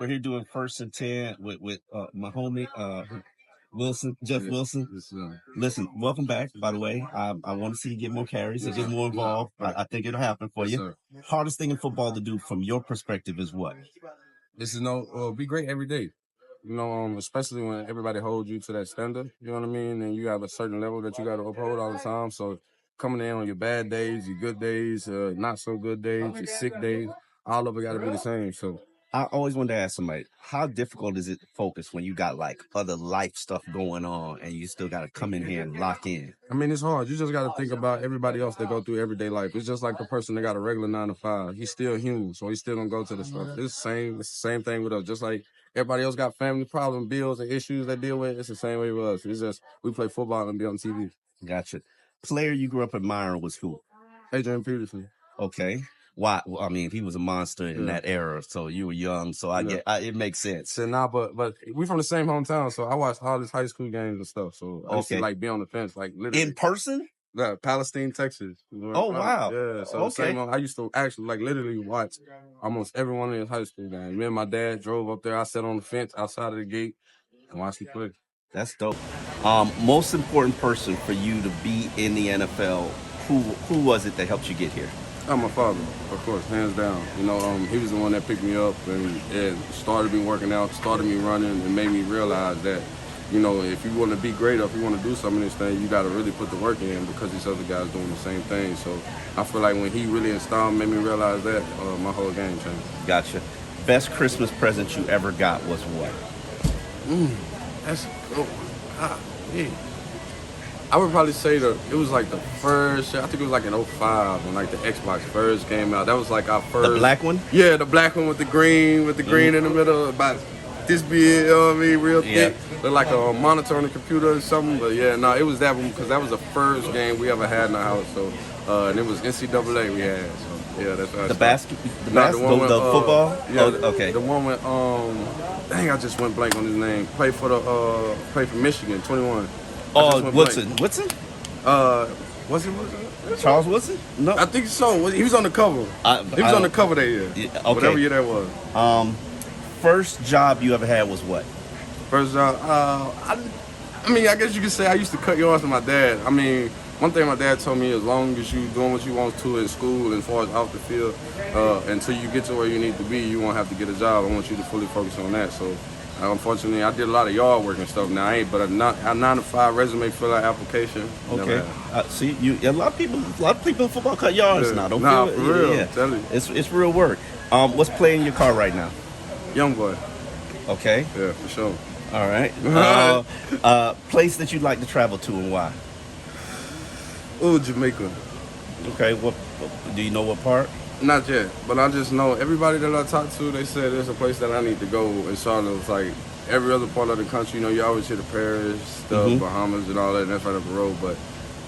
We're here doing first and 10 with my homie Wilson, Jeff Wilson. Listen, welcome back, by the way. I want to see you get more carries and get more involved. I think it'll happen for you. Hardest thing in football to do from your perspective is what? This is be great every day. Especially when everybody holds you to that standard, you know what I mean? And you have a certain level that you got to uphold all the time. So coming in on your bad days, your good days, not so good days, your sick days, all of it got to be the same. So I always wanted to ask somebody, how difficult is it to focus when you got like other life stuff going on and you still got to come in here and lock in? I mean, it's hard. You just got to think about everybody else that go through everyday life. It's just like the person that got a regular 9 to 5. He's still human, so he's still gonna go to the stuff. It's the same thing with us. Just like everybody else got family problems, bills, and issues they deal with. It's the same way with us. It's just we play football and be on TV. Gotcha. Player you grew up admiring was who? Adrian Peterson. Okay. Why? Well, I mean, he was a monster in that era, so you were young, so it makes sense. So but we from the same hometown, so I watched all his high school games and stuff. So I used to like be on the fence, like literally in person. Yeah, Palestine, Texas. Oh wow! Yeah, so I used to actually like literally watch almost every one of his high school games. Me and my dad drove up there. I sat on the fence outside of the gate and watched him play. That's dope. Most important person for you to be in the NFL, who was it that helped you get here? My father, of course, hands down. He was the one that picked me up and started me working out, started me running, and made me realize that, if you want to be great or if you want to do some of this thing, you got to really put the work in because these other guys doing the same thing. So I feel like when he really installed, made me realize that, my whole game changed. Gotcha. Best Christmas present you ever got was what? That's oh God, yeah. I would probably say it was like the first. I think it was like in 05 when like the Xbox first came out. That was like our first. The black one? Yeah, the black one with the green, in the middle, about this big. You know what I mean, real thick. Looked like a monitor on the computer or something. But yeah, no, it was that one because that was the first game we ever had in the house. So and it was NCAA we had. So yeah, that's the football. Yeah, okay. The one with dang, I just went blank on his name. Played for Michigan, 21. Woodson. Was it Charles Woodson? No, I think so. He was on the cover. He was on the cover that year. Yeah, okay. Whatever year that was. First job you ever had was what? First job. I mean, I guess you could say I used to cut yards with my dad. I mean, one thing my dad told me: as long as you doing what you want to in school and as far as off the field, until you get to where you need to be, you won't have to get a job. I want you to fully focus on that. So. Unfortunately, I did a lot of yard work and stuff. Now a 9 to 5 resume fill out application. Okay. See, a lot of people in football cut yards now. Don't feel for real. Yeah. Tell you. It's real work. What's playing in your car right now? Young boy. Okay. Yeah, for sure. All right. Place that you'd like to travel to and why? Oh, Jamaica. Okay. What do you know? What part? Not yet, but I just know everybody that I talk to, they said there's a place that I need to go. And Charlotte was like every other part of the country, you always hear the Paris stuff, Bahamas and all that, and that's right up the road. But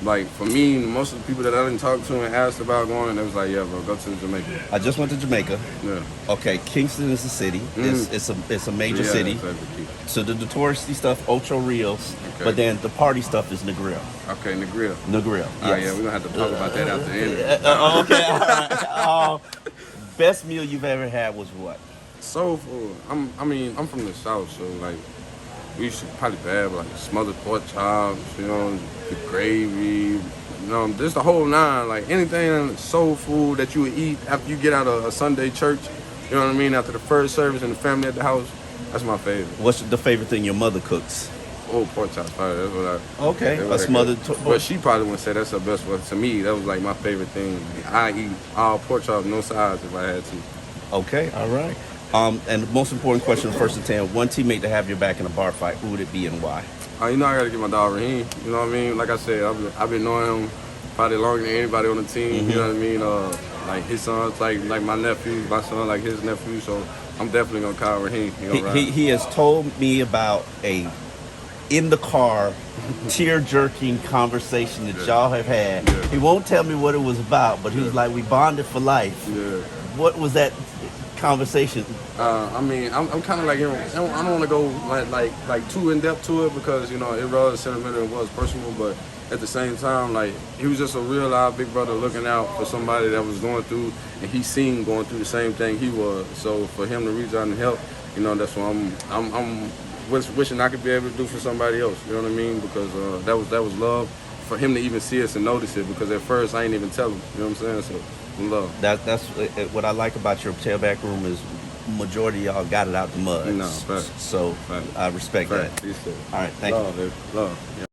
like for me, most of the people that I didn't talk to and asked about going, they was like, yeah, bro, go to Jamaica. I just went to Jamaica. Yeah. Okay, Kingston is a city. It's a major city. So the touristy stuff, Ocho Rios, but then the party stuff is Negril. Okay, Negril. Yes. Yeah, we're gonna have to talk about that after the end. Okay, all right. Best meal you've ever had was what? Soul food. I'm from the South, so like we used to probably have like smothered pork chops, the gravy, just the whole nine. Like anything soul food that you would eat after you get out of a Sunday church, you know what I mean? After the first service and the family at the house, that's my favorite. What's the favorite thing your mother cooks? Oh, pork chops, probably. That's what Okay, a smothered. But she probably wouldn't say that's her best one. To me, that was like my favorite thing. I eat all pork chops, no sides if I had to. Okay, all right. And the most important question, first and 10, one teammate to have your back in a bar fight, who would it be and why? I got to get my dog Raheem. You know what I mean? Like I said, I've been knowing him probably longer than anybody on the team. You know what I mean? Like his son's like my nephew, my son like his nephew. So I'm definitely gonna call Raheem. He has told me about a in the car tear-jerking conversation that y'all have had. Yeah. He won't tell me what it was about, but he was like, we bonded for life. Yeah. What was that conversation? I'm kind of like, I don't want to go like too in depth to it because it was sentimental, it was personal, but at the same time, like he was just a real live big brother looking out for somebody that was going through, and he seen going through the same thing he was. So for him to reach out and help, you know, that's what I'm wishing I could be able to do for somebody else. You know what I mean? Because that was love for him to even see us and notice it. Because at first I ain't even tell him. You know what I'm saying? So love. That's what I like about your tailback room is majority of y'all got it out the mud. No, fact. So Fact. I respect Fact. that. All right, thank love, you. Love. Yeah.